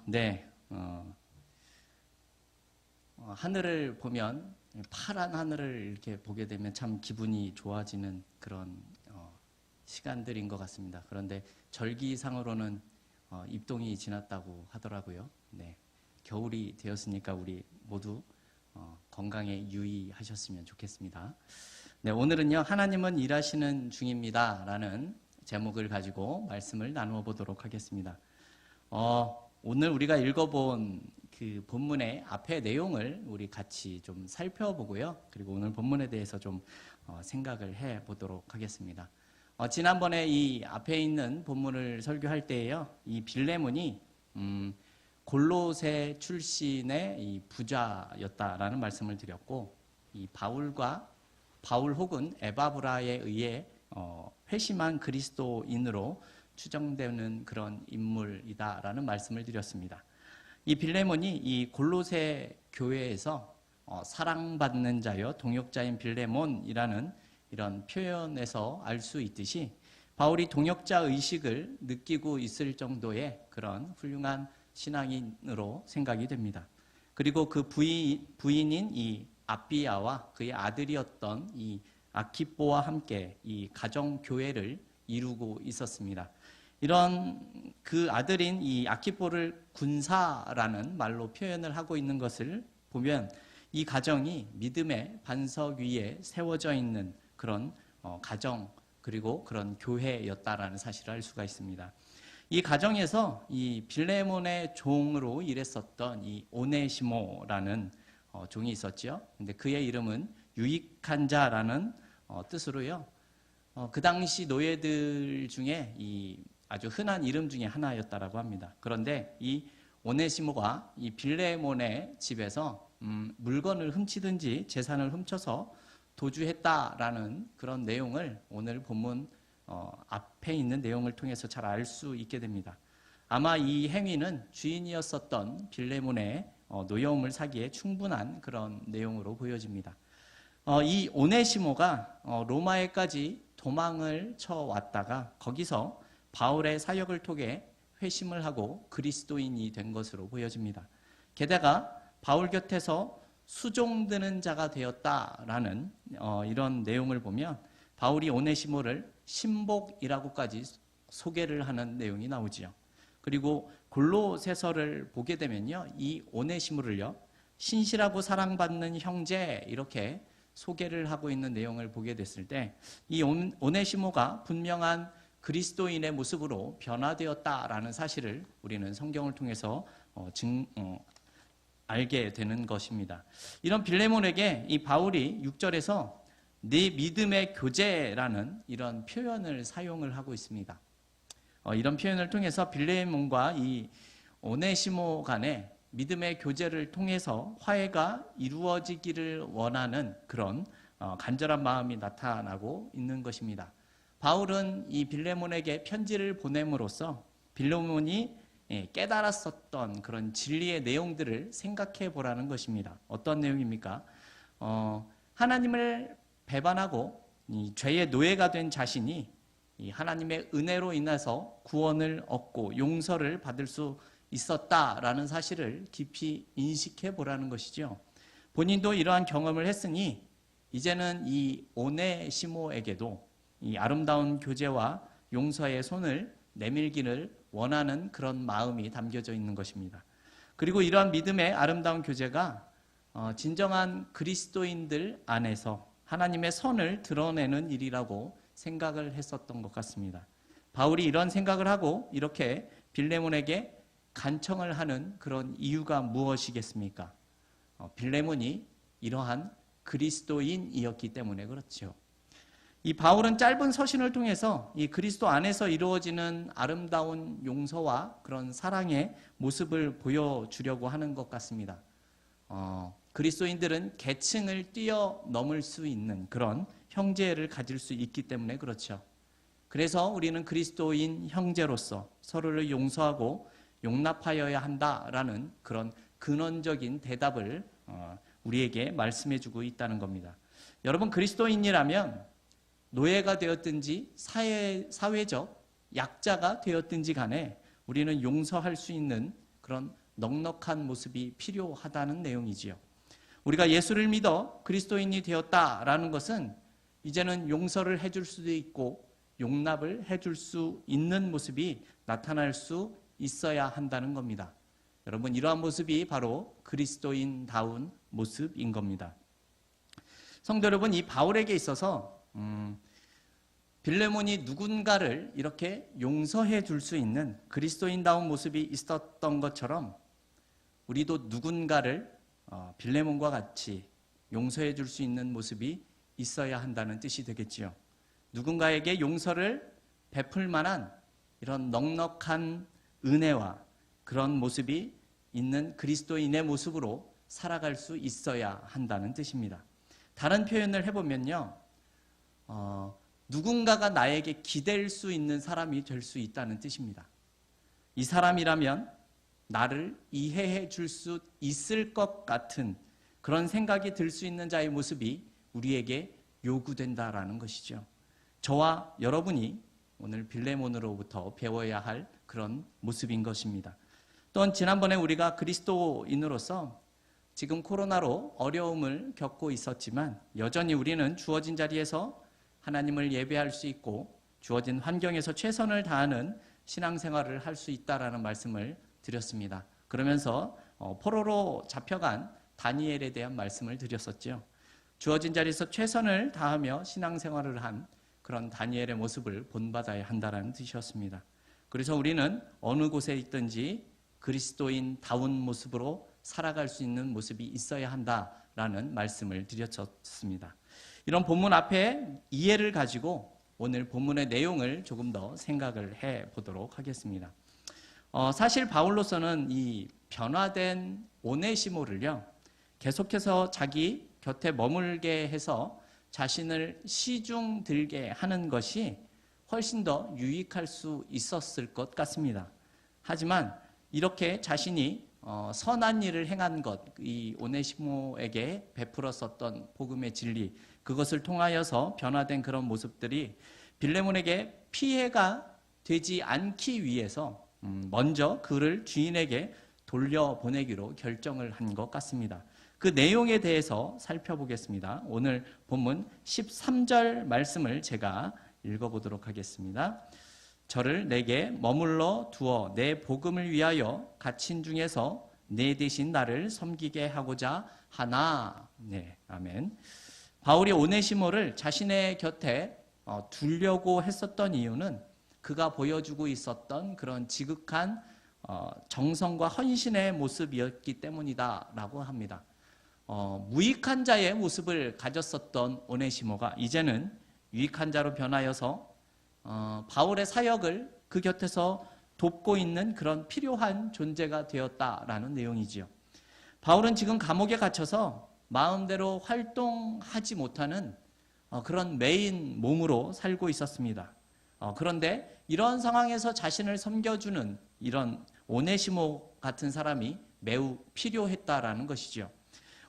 네. 하늘을 보면 파란 하늘을 이렇게 보게 되면 참 기분이 좋아지는 그런 시간들인 것 같습니다. 그런데 절기상으로는 입동이 지났다고 하더라고요. 네. 겨울이 되었으니까 우리 모두 건강에 유의하셨으면 좋겠습니다. 네, 오늘은요, 하나님은 일하시는 중입니다 라는 제목을 가지고 말씀을 나누어 보도록 하겠습니다. 오늘 우리가 읽어본 그 본문의 앞의 내용을 우리 같이 좀 살펴보고요. 그리고 오늘 본문에 대해서 좀 생각을 해 보도록 하겠습니다. 지난번에 이 앞에 있는 본문을 설교할 때에요, 이 빌레몬이 골로새 출신의 이 부자였다라는 말씀을 드렸고, 이 바울 혹은 에바브라에 의해 회심한 그리스도인으로 추정되는 그런 인물이다라는 말씀을 드렸습니다. 이 빌레몬이 이 골로새 교회에서 사랑받는 자여 동역자인 빌레몬이라는 이런 표현에서 알 수 있듯이 바울이 동역자 의식을 느끼고 있을 정도의 그런 훌륭한 신앙인으로 생각이 됩니다. 그리고 그 부인인 이 아비아와 그의 아들이었던 이 아키뽀와 함께 이 가정교회를 이루고 있었습니다. 이런 그 아들인 이 아키뽀를 군사라는 말로 표현을 하고 있는 것을 보면 이 가정이 믿음의 반석 위에 세워져 있는 그런 가정 그리고 그런 교회였다라는 사실을 알 수가 있습니다. 이 가정에서 이 빌레몬의 종으로 일했었던 이 오네시모라는 종이 있었죠. 근데 그의 이름은 유익한 자라는 뜻으로요. 그 당시 노예들 중에 이 아주 흔한 이름 중에 하나였다라고 합니다. 그런데 이 오네시모가 이 빌레몬의 집에서 물건을 훔치든지 재산을 훔쳐서 도주했다라는 그런 내용을 오늘 본문 앞에 있는 내용을 통해서 잘 알 수 있게 됩니다. 아마 이 행위는 주인이었었던 빌레몬의 노여움을 사기에 충분한 그런 내용으로 보여집니다. 이 오네시모가 로마에까지 도망을 쳐왔다가 거기서 바울의 사역을 통해 회심을 하고 그리스도인이 된 것으로 보여집니다. 게다가 바울 곁에서 수종드는 자가 되었다라는 이런 내용을 보면 바울이 오네시모를 신복이라고까지 소개를 하는 내용이 나오지요. 그리고 골로새서를 보게 되면요, 이 오네시모를요, 신실하고 사랑받는 형제 이렇게 소개를 하고 있는 내용을 보게 됐을 때 이 오네시모가 분명한 그리스도인의 모습으로 변화되었다라는 사실을 우리는 성경을 통해서 알게 되는 것입니다. 이런 빌레몬에게 이 바울이 6절에서 네 믿음의 교제라는 이런 표현을 사용을 하고 있습니다. 이런 표현을 통해서 빌레몬과 이 오네시모 간의 믿음의 교제를 통해서 화해가 이루어지기를 원하는 그런 간절한 마음이 나타나고 있는 것입니다. 바울은 이 빌레몬에게 편지를 보냄으로써 빌레몬이 깨달았었던 그런 진리의 내용들을 생각해 보라는 것입니다. 어떤 내용입니까? 하나님을 배반하고 이 죄의 노예가 된 자신이 이 하나님의 은혜로 인해서 구원을 얻고 용서를 받을 수 있었다라는 사실을 깊이 인식해 보라는 것이죠. 본인도 이러한 경험을 했으니 이제는 이 오네시모에게도 이 아름다운 교제와 용서의 손을 내밀기를 원하는 그런 마음이 담겨져 있는 것입니다. 그리고 이러한 믿음의 아름다운 교제가 진정한 그리스도인들 안에서 하나님의 선을 드러내는 일이라고 생각을 했었던 것 같습니다. 바울이 이런 생각을 하고 이렇게 빌레몬에게 간청을 하는 그런 이유가 무엇이겠습니까? 빌레몬이 이러한 그리스도인이었기 때문에 그렇죠. 이 바울은 짧은 서신을 통해서 이 그리스도 안에서 이루어지는 아름다운 용서와 그런 사랑의 모습을 보여주려고 하는 것 같습니다. 그리스도인들은 계층을 뛰어넘을 수 있는 그런 형제를 가질 수 있기 때문에 그렇죠. 그래서 우리는 그리스도인 형제로서 서로를 용서하고 용납하여야 한다라는 그런 근원적인 대답을 우리에게 말씀해주고 있다는 겁니다. 여러분, 그리스도인이라면 노예가 되었든지 사회적 약자가 되었든지 간에 우리는 용서할 수 있는 그런 넉넉한 모습이 필요하다는 내용이지요. 우리가 예수를 믿어 그리스도인이 되었다라는 것은 이제는 용서를 해줄 수도 있고 용납을 해줄 수 있는 모습이 나타날 수 있어야 한다는 겁니다. 여러분, 이러한 모습이 바로 그리스도인다운 모습인 겁니다. 성도 여러분, 이 바울에게 있어서 빌레몬이 누군가를 이렇게 용서해 줄 수 있는 그리스도인다운 모습이 있었던 것처럼 우리도 누군가를 빌레몬과 같이 용서해 줄 수 있는 모습이 있어야 한다는 뜻이 되겠지요. 누군가에게 용서를 베풀 만한 이런 넉넉한 은혜와 그런 모습이 있는 그리스도인의 모습으로 살아갈 수 있어야 한다는 뜻입니다. 다른 표현을 해보면요, 누군가가 나에게 기댈 수 있는 사람이 될 수 있다는 뜻입니다. 이 사람이라면 나를 이해해 줄 수 있을 것 같은 그런 생각이 들 수 있는 자의 모습이 우리에게 요구된다라는 것이죠. 저와 여러분이 오늘 빌레몬으로부터 배워야 할 그런 모습인 것입니다. 또한 지난번에 우리가 그리스도인으로서 지금 코로나로 어려움을 겪고 있었지만 여전히 우리는 주어진 자리에서 하나님을 예배할 수 있고 주어진 환경에서 최선을 다하는 신앙생활을 할 수 있다라는 말씀을 드렸습니다. 그러면서 포로로 잡혀간 다니엘에 대한 말씀을 드렸었죠. 주어진 자리에서 최선을 다하며 신앙생활을 한 그런 다니엘의 모습을 본받아야 한다는 뜻이었습니다. 그래서 우리는 어느 곳에 있든지 그리스도인다운 모습으로 살아갈 수 있는 모습이 있어야 한다라는 말씀을 드렸습니다. 이런 본문 앞에 이해를 가지고 오늘 본문의 내용을 조금 더 생각을 해보도록 하겠습니다. 사실 바울로서는 이 변화된 오네시모를요, 계속해서 자기 곁에 머물게 해서 자신을 시중 들게 하는 것이 훨씬 더 유익할 수 있었을 것 같습니다. 하지만 이렇게 자신이 선한 일을 행한 것, 이 오네시모에게 베풀었었던 복음의 진리, 그것을 통하여서 변화된 그런 모습들이 빌레몬에게 피해가 되지 않기 위해서 먼저 그를 주인에게 돌려보내기로 결정을 한 것 같습니다. 그 내용에 대해서 살펴보겠습니다. 오늘 본문 13절 말씀을 제가 읽어보도록 하겠습니다. 저를 내게 머물러 두어 내 복음을 위하여 갇힌 중에서 내 대신 나를 섬기게 하고자 하나. 네, 아멘. 바울이 오네시모를 자신의 곁에 두려고 했었던 이유는 그가 보여주고 있었던 그런 지극한 정성과 헌신의 모습이었기 때문이다라고 합니다. 무익한 자의 모습을 가졌었던 오네시모가 이제는 유익한 자로 변하여서 바울의 사역을 그 곁에서 돕고 있는 그런 필요한 존재가 되었다라는 내용이지요. 바울은 지금 감옥에 갇혀서 마음대로 활동하지 못하는 그런 메인 몸으로 살고 있었습니다. 그런데 이런 상황에서 자신을 섬겨주는 이런 오네시모 같은 사람이 매우 필요했다라는 것이죠.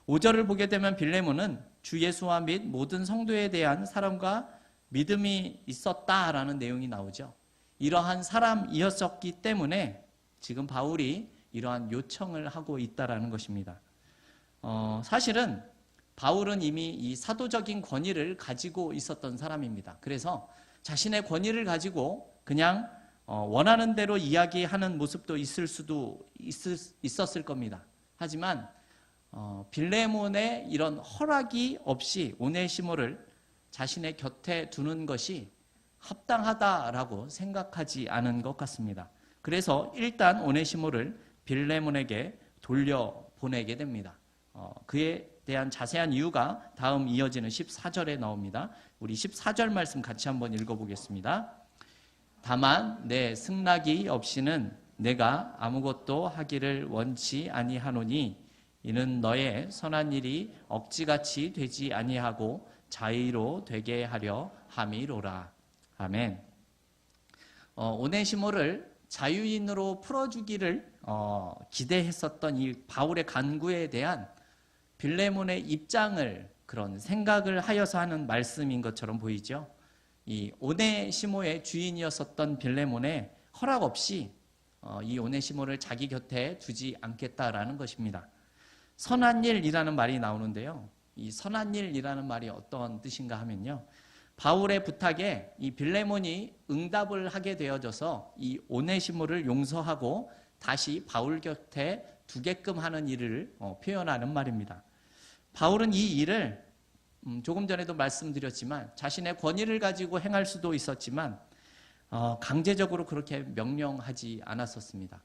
5절을 보게 되면 빌레몬은 주 예수와 및 모든 성도에 대한 사랑과 믿음이 있었다라는 내용이 나오죠. 이러한 사람이었었기 때문에 지금 바울이 이러한 요청을 하고 있다라는 것입니다. 사실은 바울은 이미 이 사도적인 권위를 가지고 있었던 사람입니다. 그래서 자신의 권위를 가지고 그냥 원하는 대로 이야기하는 모습도 있었을 겁니다. 하지만 빌레몬의 이런 허락이 없이 오네시모를 자신의 곁에 두는 것이 합당하다라고 생각하지 않은 것 같습니다. 그래서 일단 오네시모를 빌레몬에게 돌려보내게 됩니다. 그에 대한 자세한 이유가 다음 이어지는 14절에 나옵니다. 우리 14절 말씀 같이 한번 읽어보겠습니다. 다만 내 승낙이 없이는 내가 아무것도 하기를 원치 아니하노니 이는 너의 선한 일이 억지같이 되지 아니하고 자의로 되게 하려 함이로라. 아멘. 오네시모를 자유인으로 풀어주기를 기대했었던 이 바울의 간구에 대한 빌레몬의 입장을 그런 생각을 하여서 하는 말씀인 것처럼 보이죠. 이 오네시모의 주인이었었던 빌레몬의 허락 없이 이 오네시모를 자기 곁에 두지 않겠다라는 것입니다. 선한 일이라는 말이 나오는데요. 이 선한 일이라는 말이 어떤 뜻인가 하면요. 바울의 부탁에 이 빌레몬이 응답을 하게 되어져서 이 오네시모를 용서하고 다시 바울 곁에 두게끔 하는 일을 표현하는 말입니다. 바울은 이 일을 조금 전에도 말씀드렸지만 자신의 권위를 가지고 행할 수도 있었지만 강제적으로 그렇게 명령하지 않았었습니다.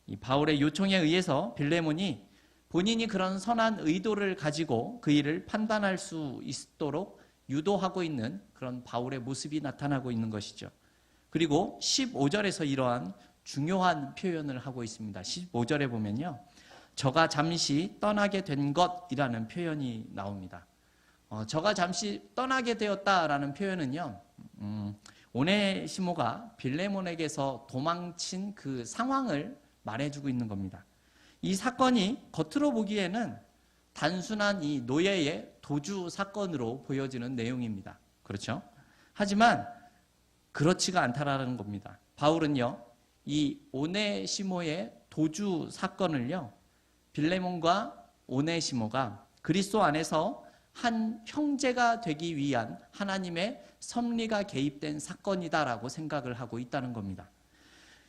이 바울의 요청에 의해서 빌레몬이 본인이 그런 선한 의도를 가지고 그 일을 판단할 수 있도록 유도하고 있는 그런 바울의 모습이 나타나고 있는 것이죠. 그리고 15절에서 이러한 중요한 표현을 하고 있습니다. 15절에 보면요. 저가 잠시 떠나게 된 것이라는 표현이 나옵니다. 저가 잠시 떠나게 되었다라는 표현은요. 오네시모가 빌레몬에게서 도망친 그 상황을 말해주고 있는 겁니다. 이 사건이 겉으로 보기에는 단순한 이 노예의 도주 사건으로 보여지는 내용입니다. 그렇죠? 하지만 그렇지가 않다라는 겁니다. 바울은요, 이 오네시모의 도주 사건을요, 빌레몬과 오네시모가 그리스도 안에서 한 형제가 되기 위한 하나님의 섭리가 개입된 사건이다라고 생각을 하고 있다는 겁니다.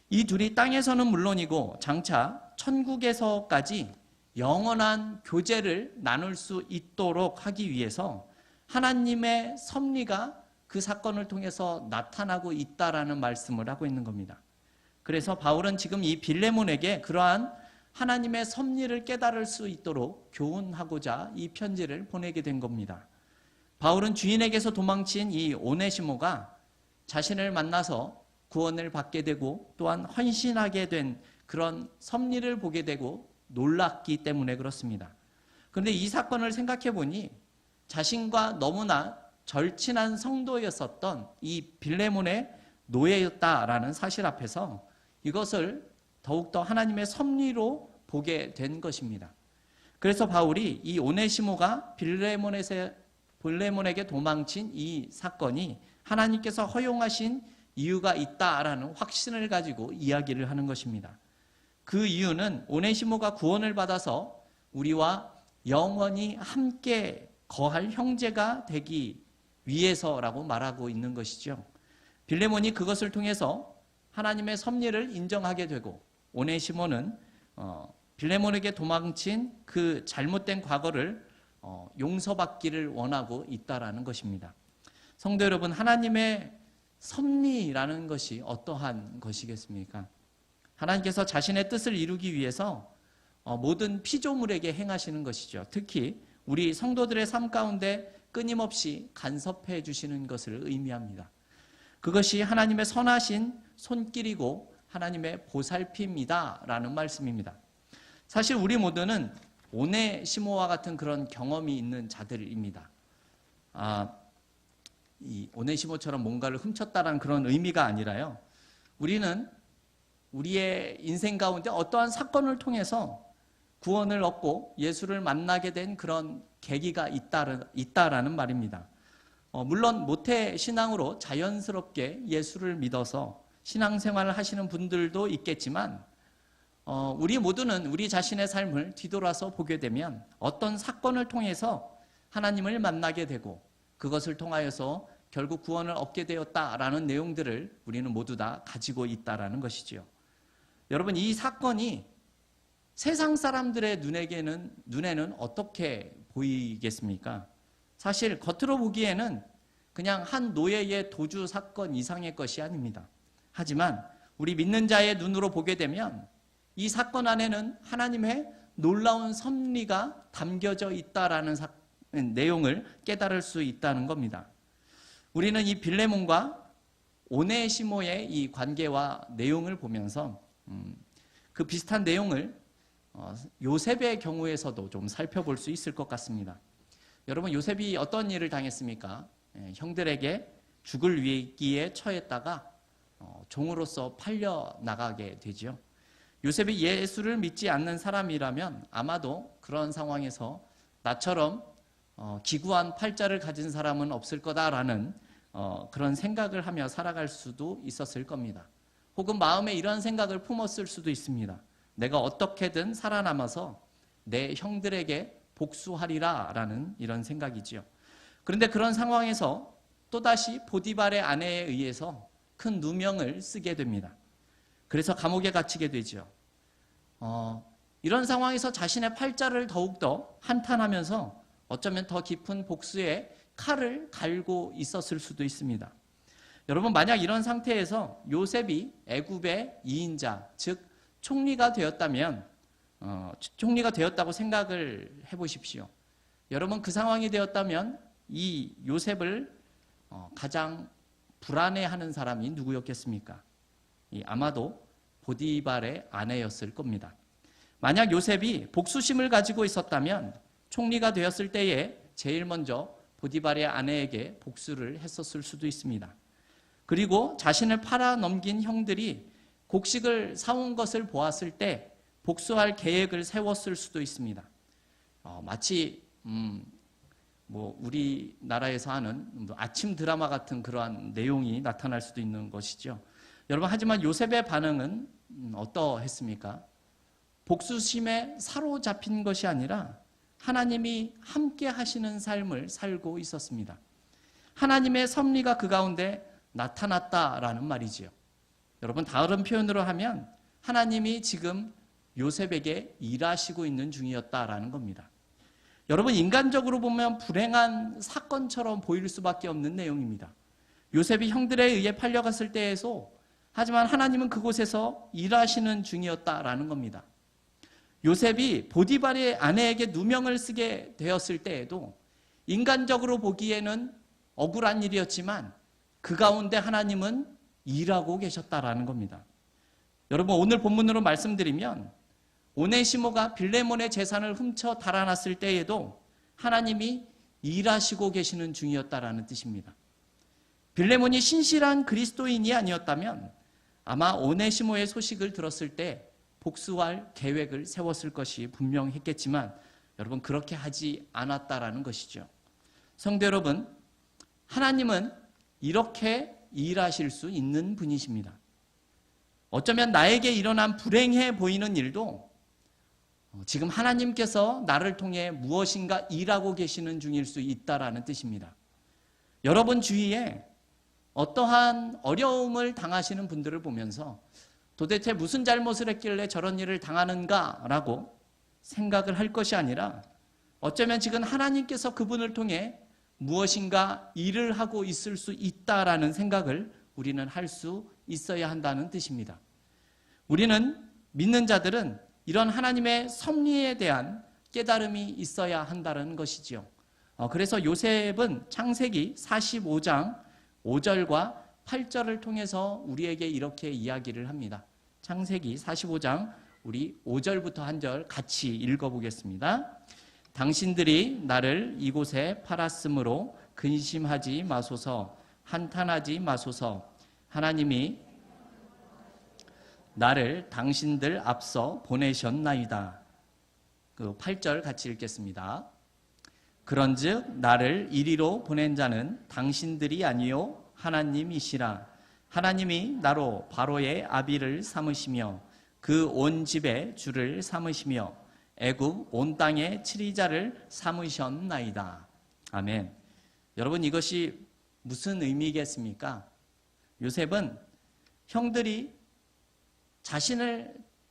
이 둘이 땅에서는 물론이고 장차 천국에서까지 영원한 교제를 나눌 수 있도록 하기 위해서 하나님의 섭리가 그 사건을 통해서 나타나고 있다라는 말씀을 하고 있는 겁니다. 그래서 바울은 지금 이 빌레몬에게 그러한 하나님의 섭리를 깨달을 수 있도록 교훈하고자 이 편지를 보내게 된 겁니다. 바울은 주인에게서 도망친 이 오네시모가 자신을 만나서 구원을 받게 되고 또한 헌신하게 된 그런 섭리를 보게 되고 놀랐기 때문에 그렇습니다. 그런데 이 사건을 생각해 보니 자신과 너무나 절친한 성도였었던 이 빌레몬의 노예였다라는 사실 앞에서 이것을 더욱더 하나님의 섭리로 보게 된 것입니다. 그래서 바울이 이 오네시모가 빌레몬에게 도망친 이 사건이 하나님께서 허용하신 이유가 있다라는 확신을 가지고 이야기를 하는 것입니다. 그 이유는 오네시모가 구원을 받아서 우리와 영원히 함께 거할 형제가 되기 위해서라고 말하고 있는 것이죠. 빌레몬이 그것을 통해서 하나님의 섭리를 인정하게 되고 오네시모는 빌레몬에게 도망친 그 잘못된 과거를 용서받기를 원하고 있다라는 것입니다. 성도 여러분, 하나님의 섭리라는 것이 어떠한 것이겠습니까? 하나님께서 자신의 뜻을 이루기 위해서 모든 피조물에게 행하시는 것이죠. 특히 우리 성도들의 삶 가운데 끊임없이 간섭해 주시는 것을 의미합니다. 그것이 하나님의 선하신 손길이고 하나님의 보살핌이다라는 말씀입니다. 사실 우리 모두는 오네시모와 같은 그런 경험이 있는 자들입니다. 이 오네시모처럼 뭔가를 훔쳤다라는 그런 의미가 아니라요. 우리는 우리의 인생 가운데 어떠한 사건을 통해서 구원을 얻고 예수를 만나게 된 그런 계기가 있다라는 말입니다. 물론 모태 신앙으로 자연스럽게 예수를 믿어서 신앙생활을 하시는 분들도 있겠지만 우리 모두는 우리 자신의 삶을 뒤돌아서 보게 되면 어떤 사건을 통해서 하나님을 만나게 되고 그것을 통하여서 결국 구원을 얻게 되었다라는 내용들을 우리는 모두 다 가지고 있다라는 것이지요. 여러분, 이 사건이 세상 사람들의 눈에는 어떻게 보이겠습니까? 사실 겉으로 보기에는 그냥 한 노예의 도주 사건 이상의 것이 아닙니다. 하지만 우리 믿는 자의 눈으로 보게 되면 이 사건 안에는 하나님의 놀라운 섭리가 담겨져 있다라는 내용을 깨달을 수 있다는 겁니다. 우리는 이 빌레몬과 오네시모의 이 관계와 내용을 보면서 그 비슷한 내용을 요셉의 경우에서도 좀 살펴볼 수 있을 것 같습니다. 여러분, 요셉이 어떤 일을 당했습니까? 형들에게 죽을 위기에 처했다가 종으로서 팔려 나가게 되죠. 요셉이 예수를 믿지 않는 사람이라면 아마도 그런 상황에서 나처럼 기구한 팔자를 가진 사람은 없을 거다라는 그런 생각을 하며 살아갈 수도 있었을 겁니다. 혹은 마음에 이런 생각을 품었을 수도 있습니다. 내가 어떻게든 살아남아서 내 형들에게 복수하리라 라는 이런 생각이지요. 그런데 그런 상황에서 또다시 보디발의 아내에 의해서 큰 누명을 쓰게 됩니다. 그래서 감옥에 갇히게 되죠. 이런 상황에서 자신의 팔자를 더욱더 한탄하면서 어쩌면 더 깊은 복수의 칼을 갈고 있었을 수도 있습니다. 여러분, 만약 이런 상태에서 요셉이 애굽의 2인자, 즉 총리가 되었다면, 총리가 되었다고 생각을 해보십시오. 여러분, 그 상황이 되었다면 이 요셉을 가장 불안해하는 사람이 누구였겠습니까? 아마도 보디발의 아내였을 겁니다. 만약 요셉이 복수심을 가지고 있었다면 총리가 되었을 때에 제일 먼저 보디발의 아내에게 복수를 했었을 수도 있습니다. 그리고 자신을 팔아넘긴 형들이 곡식을 사온 것을 보았을 때 복수할 계획을 세웠을 수도 있습니다. 마치 우리나라에서 하는 아침 드라마 같은 그러한 내용이 나타날 수도 있는 것이죠. 여러분, 하지만 요셉의 반응은 어떠했습니까? 복수심에 사로잡힌 것이 아니라 하나님이 함께 하시는 삶을 살고 있었습니다. 하나님의 섭리가 그 가운데 나타났다라는 말이지요. 여러분, 다른 표현으로 하면 하나님이 지금 요셉에게 일하시고 있는 중이었다라는 겁니다. 여러분, 인간적으로 보면 불행한 사건처럼 보일 수밖에 없는 내용입니다. 요셉이 형들에 의해 팔려갔을 때에도 하지만 하나님은 그곳에서 일하시는 중이었다라는 겁니다. 요셉이 보디발의 아내에게 누명을 쓰게 되었을 때에도 인간적으로 보기에는 억울한 일이었지만 그 가운데 하나님은 일하고 계셨다라는 겁니다. 여러분, 오늘 본문으로 말씀드리면 오네시모가 빌레몬의 재산을 훔쳐 달아났을 때에도 하나님이 일하시고 계시는 중이었다라는 뜻입니다. 빌레몬이 신실한 그리스도인이 아니었다면 아마 오네시모의 소식을 들었을 때 복수할 계획을 세웠을 것이 분명했겠지만 여러분, 그렇게 하지 않았다라는 것이죠. 성도 여러분, 하나님은 이렇게 일하실 수 있는 분이십니다. 어쩌면 나에게 일어난 불행해 보이는 일도 지금 하나님께서 나를 통해 무엇인가 일하고 계시는 중일 수 있다라는 뜻입니다. 여러분 주위에 어떠한 어려움을 당하시는 분들을 보면서 도대체 무슨 잘못을 했길래 저런 일을 당하는가라고 생각을 할 것이 아니라 어쩌면 지금 하나님께서 그분을 통해 무엇인가 일을 하고 있을 수 있다라는 생각을 우리는 할 수 있어야 한다는 뜻입니다. 우리는 믿는 자들은 이런 하나님의 섭리에 대한 깨달음이 있어야 한다는 것이지요. 그래서 요셉은 창세기 45장 5절과 8절을 통해서 우리에게 이렇게 이야기를 합니다. 창세기 45장 우리 5절부터 한 절 같이 읽어보겠습니다. 당신들이 나를 이곳에 팔았으므로 근심하지 마소서, 한탄하지 마소서. 하나님이 나를 당신들 앞서 보내셨나이다. 그 8절 같이 읽겠습니다. 그런즉 나를 이리로 보낸 자는 당신들이 아니요 하나님이시라. 하나님이 나로 바로의 아비를 삼으시며 그 온 집의 주를 삼으시며 애굽 온 땅의 치리자를 삼으셨나이다. 아멘. 여러분, 이것이 무슨 의미겠습니까? 요셉은 형들이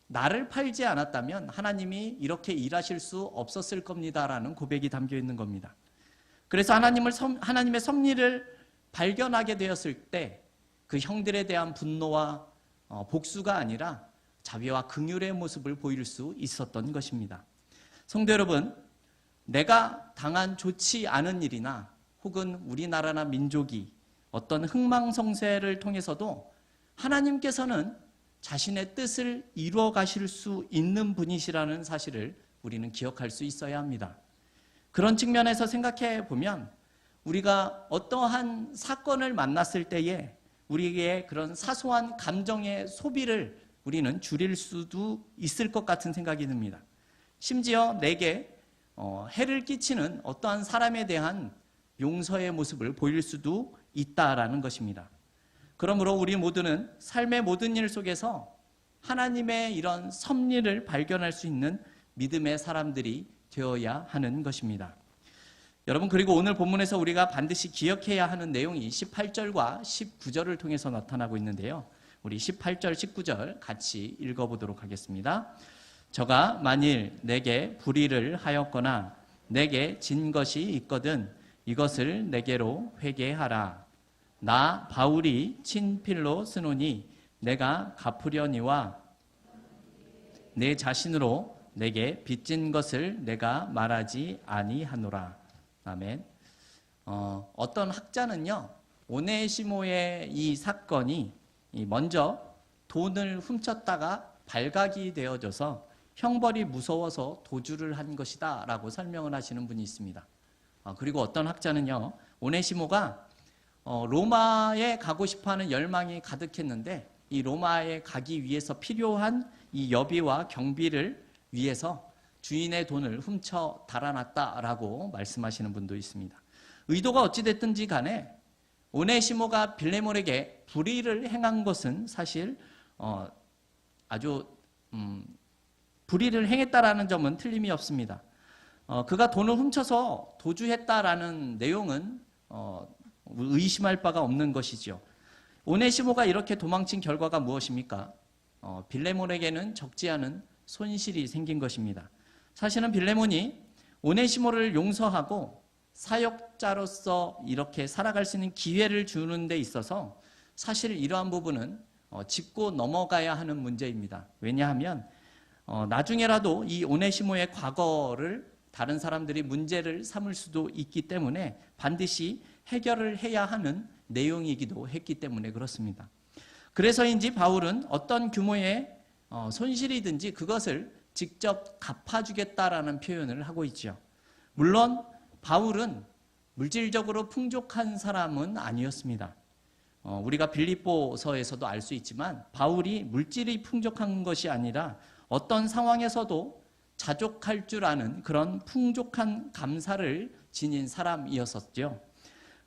나를 팔지 않았다면 하나님이 이렇게 일하실 수 없었을 겁니다라는 고백이 담겨 있는 겁니다. 그래서 하나님의 섭리를 발견하게 되었을 때 그 형들에 대한 분노와 복수가 아니라 자비와 긍휼의 모습을 보일 수 있었던 것입니다. 성도 여러분, 내가 당한 좋지 않은 일이나 혹은 우리나라나 민족이 어떤 흥망성쇠를 통해서도 하나님께서는 자신의 뜻을 이루어 가실 수 있는 분이시라는 사실을 우리는 기억할 수 있어야 합니다. 그런 측면에서 생각해 보면 우리가 어떠한 사건을 만났을 때에 우리에게 그런 사소한 감정의 소비를 우리는 줄일 수도 있을 것 같은 생각이 듭니다. 심지어 내게 해를 끼치는 어떠한 사람에 대한 용서의 모습을 보일 수도 있다라는 것입니다. 그러므로 우리 모두는 삶의 모든 일 속에서 하나님의 이런 섭리를 발견할 수 있는 믿음의 사람들이 되어야 하는 것입니다. 여러분, 그리고 오늘 본문에서 우리가 반드시 기억해야 하는 내용이 18절과 19절을 통해서 나타나고 있는데요. 우리 18절, 19절 같이 읽어보도록 하겠습니다. 저가 만일 내게 불의를 하였거나 내게 진 것이 있거든 이것을 내게로 회개하라. 나 바울이 친필로 쓰노니 내가 갚으려니와 내 자신으로 내게 빚진 것을 내가 말하지 아니하노라. 아멘. 어떤 학자는요, 오네시모의 이 사건이 먼저 돈을 훔쳤다가 발각이 되어져서 형벌이 무서워서 도주를 한 것이다 라고 설명을 하시는 분이 있습니다. 그리고 어떤 학자는요, 오네시모가 로마에 가고 싶어하는 열망이 가득했는데 이 로마에 가기 위해서 필요한 이 여비와 경비를 위해서 주인의 돈을 훔쳐 달아났다라고 말씀하시는 분도 있습니다. 의도가 어찌됐든지 간에 오네시모가 빌레몬에게 불의를 행한 것은 사실 아주 불의를 행했다라는 점은 틀림이 없습니다. 그가 돈을 훔쳐서 도주했다라는 내용은 의심할 바가 없는 것이죠. 오네시모가 이렇게 도망친 결과가 무엇입니까? 빌레몬에게는 적지 않은 손실이 생긴 것입니다. 사실은 빌레몬이 오네시모를 용서하고 사역자로서 이렇게 살아갈 수 있는 기회를 주는 데 있어서 사실 이러한 부분은 짚고 넘어가야 하는 문제입니다. 왜냐하면 나중에라도 이 오네시모의 과거를 다른 사람들이 문제를 삼을 수도 있기 때문에 반드시 해결을 해야 하는 내용이기도 했기 때문에 그렇습니다. 그래서인지 바울은 어떤 규모의 손실이든지 그것을 직접 갚아주겠다라는 표현을 하고 있죠. 물론 바울은 물질적으로 풍족한 사람은 아니었습니다. 우리가 빌립보서에서도 알 수 있지만 바울이 물질이 풍족한 것이 아니라 어떤 상황에서도 자족할 줄 아는 그런 풍족한 감사를 지닌 사람이었었죠.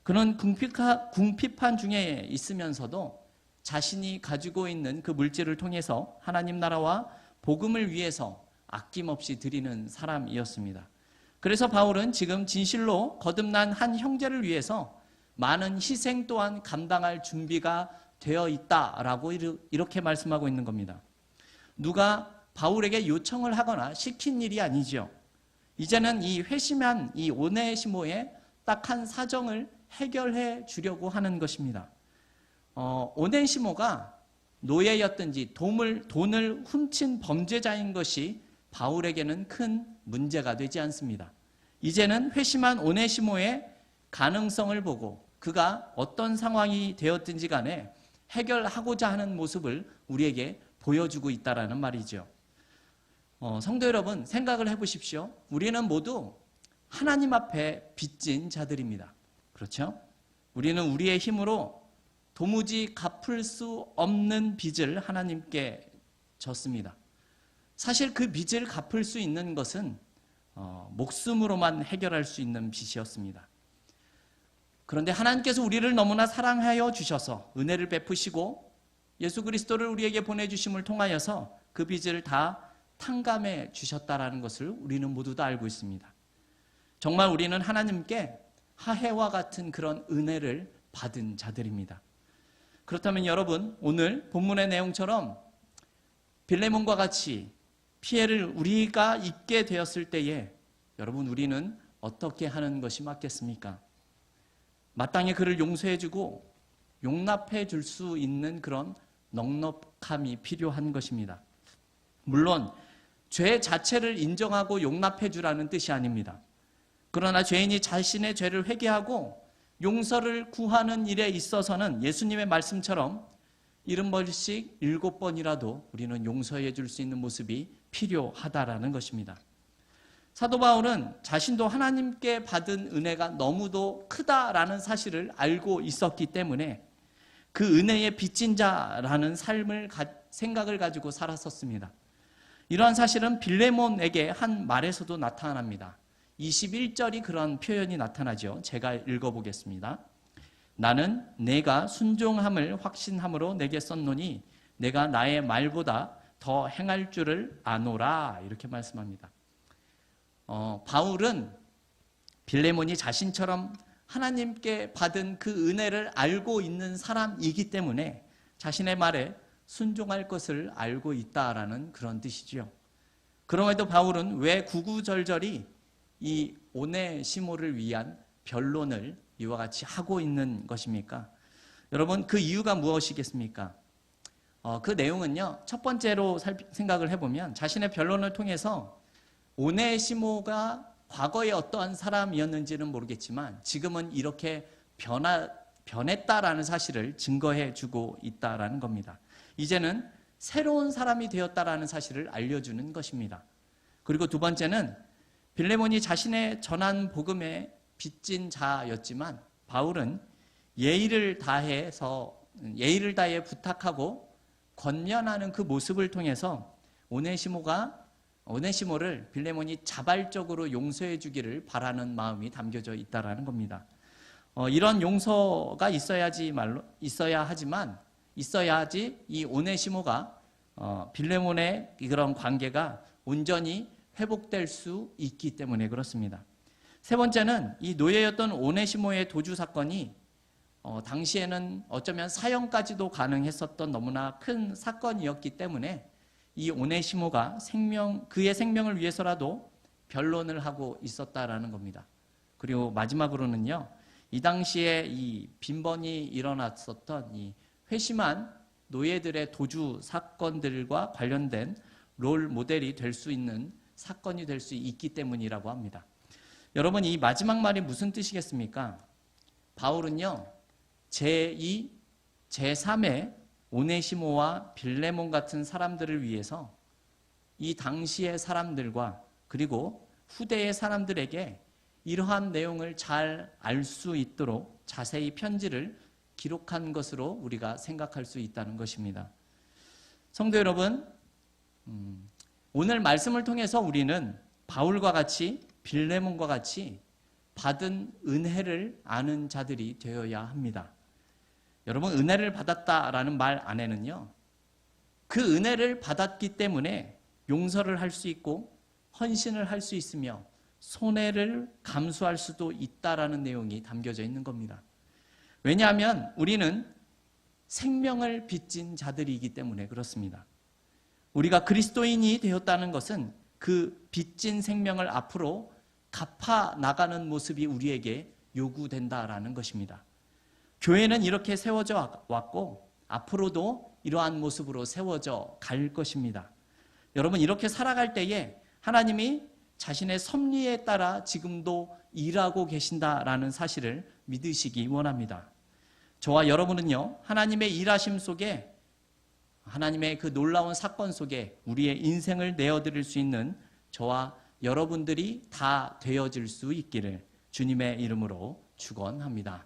그는 궁핍한 중에 있으면서도 자신이 가지고 있는 그 물질을 통해서 하나님 나라와 복음을 위해서 아낌없이 드리는 사람이었습니다. 그래서 바울은 지금 진실로 거듭난 한 형제를 위해서 많은 희생 또한 감당할 준비가 되어 있다라고 이렇게 말씀하고 있는 겁니다. 누가 바울에게 요청을 하거나 시킨 일이 아니죠. 이제는 이 회심한 이 오네시모의 딱한 사정을 해결해 주려고 하는 것입니다. 오네시모가 노예였든지 돈을 훔친 범죄자인 것이 바울에게는 큰 문제가 되지 않습니다. 이제는 회심한 오네시모의 가능성을 보고 그가 어떤 상황이 되었든지 간에 해결하고자 하는 모습을 우리에게 보여주고 있다는 말이죠. 성도 여러분, 생각을 해보십시오. 우리는 모두 하나님 앞에 빚진 자들입니다. 그렇죠? 우리는 우리의 힘으로 도무지 갚을 수 없는 빚을 하나님께 졌습니다. 사실 그 빚을 갚을 수 있는 것은 목숨으로만 해결할 수 있는 빚이었습니다. 그런데 하나님께서 우리를 너무나 사랑하여 주셔서 은혜를 베푸시고 예수 그리스도를 우리에게 보내주심을 통하여서 그 빚을 다 탕감해 주셨다라는 것을 우리는 모두 다 알고 있습니다. 정말 우리는 하나님께 하해와 같은 그런 은혜를 받은 자들입니다. 그렇다면 여러분, 오늘 본문의 내용처럼 빌레몬과 같이 피해를 우리가 입게 되었을 때에 여러분, 우리는 어떻게 하는 것이 맞겠습니까? 마땅히 그를 용서해주고 용납해 줄 수 있는 그런 넉넉함이 필요한 것입니다. 물론 죄 자체를 인정하고 용납해 주라는 뜻이 아닙니다. 그러나 죄인이 자신의 죄를 회개하고 용서를 구하는 일에 있어서는 예수님의 말씀처럼 70번씩 7번이라도 우리는 용서해 줄 수 있는 모습이 필요하다라는 것입니다. 사도 바울은 자신도 하나님께 받은 은혜가 너무도 크다라는 사실을 알고 있었기 때문에 그 은혜의 빚진 자라는 생각을 가지고 살았었습니다. 이러한 사실은 빌레몬에게 한 말에서도 나타납니다. 21절이 그런 표현이 나타나죠. 제가 읽어보겠습니다. 나는 내가 순종함을 확신함으로 내게 썼노니 내가 나의 말보다 더 행할 줄을 아노라. 이렇게 말씀합니다. 바울은 빌레몬이 자신처럼 하나님께 받은 그 은혜를 알고 있는 사람이기 때문에 자신의 말에 순종할 것을 알고 있다라는 그런 뜻이죠. 그럼에도 바울은 왜 구구절절히 이 오네시모를 위한 변론을 이와 같이 하고 있는 것입니까? 여러분, 그 이유가 무엇이겠습니까? 그 내용은요, 첫 번째로 생각을 해보면 자신의 변론을 통해서 오네시모가 과거에 어떠한 사람이었는지는 모르겠지만 지금은 이렇게 변했다라는 사실을 증거해 주고 있다라는 겁니다. 이제는 새로운 사람이 되었다라는 사실을 알려주는 것입니다. 그리고 두 번째는 빌레몬이 자신의 전한 복음에 빚진 자였지만 바울은 예의를 다해 부탁하고 권면하는 그 모습을 통해서 오네시모를 빌레몬이 자발적으로 용서해 주기를 바라는 마음이 담겨져 있다라는 겁니다. 이런 용서가 있어야지 이 오네시모가 빌레몬의 그런 관계가 온전히 회복될 수 있기 때문에 그렇습니다. 세 번째는 이 노예였던 오네시모의 도주 사건이 당시에는 어쩌면 사형까지도 가능했었던 너무나 큰 사건이었기 때문에 이 오네시모가 그의 생명을 위해서라도 변론을 하고 있었다라는 겁니다. 그리고 마지막으로는요, 이 당시에 이 빈번히 일어났었던 이 회심한 노예들의 도주 사건들과 관련된 롤 모델이 될 수 있는 사건이 될 수 있기 때문이라고 합니다. 여러분, 이 마지막 말이 무슨 뜻이겠습니까? 바울은요, 제2, 제3의 오네시모와 빌레몬 같은 사람들을 위해서 이 당시의 사람들과 그리고 후대의 사람들에게 이러한 내용을 잘 알 수 있도록 자세히 편지를 기록한 것으로 우리가 생각할 수 있다는 것입니다. 성도 여러분, 오늘 말씀을 통해서 우리는 바울과 같이 빌레몬과 같이 받은 은혜를 아는 자들이 되어야 합니다. 여러분, 은혜를 받았다라는 말 안에는요, 그 은혜를 받았기 때문에 용서를 할 수 있고 헌신을 할 수 있으며 손해를 감수할 수도 있다라는 내용이 담겨져 있는 겁니다. 왜냐하면 우리는 생명을 빚진 자들이기 때문에 그렇습니다. 우리가 그리스도인이 되었다는 것은 그 빚진 생명을 앞으로 갚아 나가는 모습이 우리에게 요구된다라는 것입니다. 교회는 이렇게 세워져 왔고 앞으로도 이러한 모습으로 세워져 갈 것입니다. 여러분, 이렇게 살아갈 때에 하나님이 자신의 섭리에 따라 지금도 일하고 계신다라는 사실을 믿으시기 원합니다. 저와 여러분은요, 하나님의 일하심 속에, 하나님의 그 놀라운 사건 속에 우리의 인생을 내어드릴 수 있는 저와 여러분들이 다 되어질 수 있기를 주님의 이름으로 축원합니다.